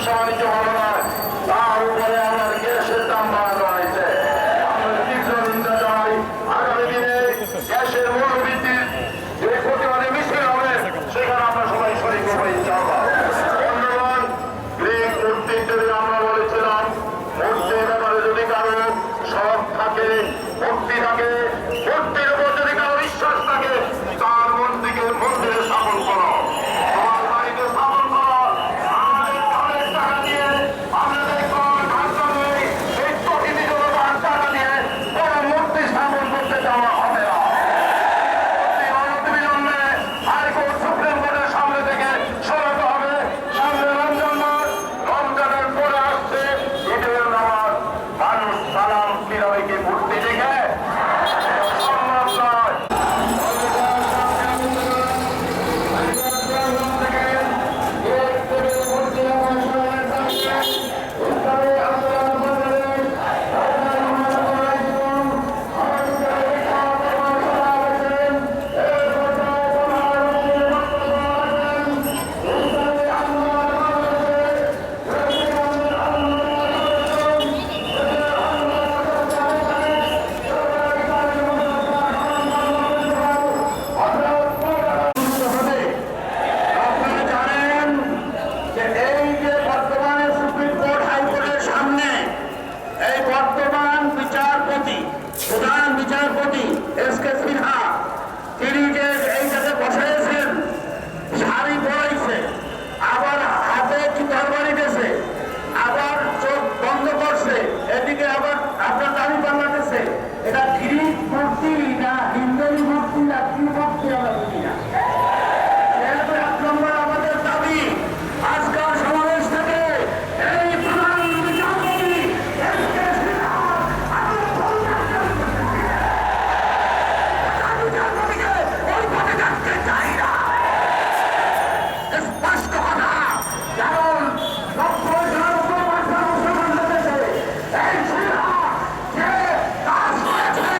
ব্যবসা বাণিজ্য ভালো নয়, তার উপরে আমার গ্যাসের দাম বাড়ানো হয়েছে। আমরা তীব্র নিন্দা জানাই। আগামী দিনে গ্যাসের মূল্যবৃদ্ধির যে প্রতিবাদে মিছিল হবে সেখানে আমরা সবাই শরীর হবে ইনশাআল্লাহ। বন্ধুগণ, গ্রিক মূর্তির যদি আমরা বলেছিলাম মূর্তির ব্যাপারে যদি কারো শখ থাকে, ভক্তি থাকে, ভক্তির উপর যদি কারো বিশ্বাস থাকে, তার মন্দিরকে মন্দিরে স্থাপন করো, তোমার বাড়িতে স্থাপন করো। আমাদের ঘরের টাকা দিয়ে, আমাদের ঘর ঢাকা দিয়ে, এই প্রকৃতি জনতার টাকা দিয়ে কোনো মূর্তি স্থাপন করতে দেওয়া হবে না। অনতিবিলম্বে হাইকোর্ট সুপ্রিম কোর্টের সামনে থেকে সরাতে হবে। সামনে রমজান মাস, রমজানের পরে আসছে ঈদের নামাজ, মানুষ সালাম কিভাবে কি মূর্তি দেখে সম্ভব নয়। প্রধান বিচারপতি এস.কে. সিনহা তিনি যে এই জায়গায় বসাইছেন, শাড়ি পরাইছে, আবার হাতে কি তরবারি দিয়েছে, আবার চোখ বন্ধ করছে, এদিকে আবার আপনার দাবি বাংলাদেশে এটা গ্রিক মূর্তি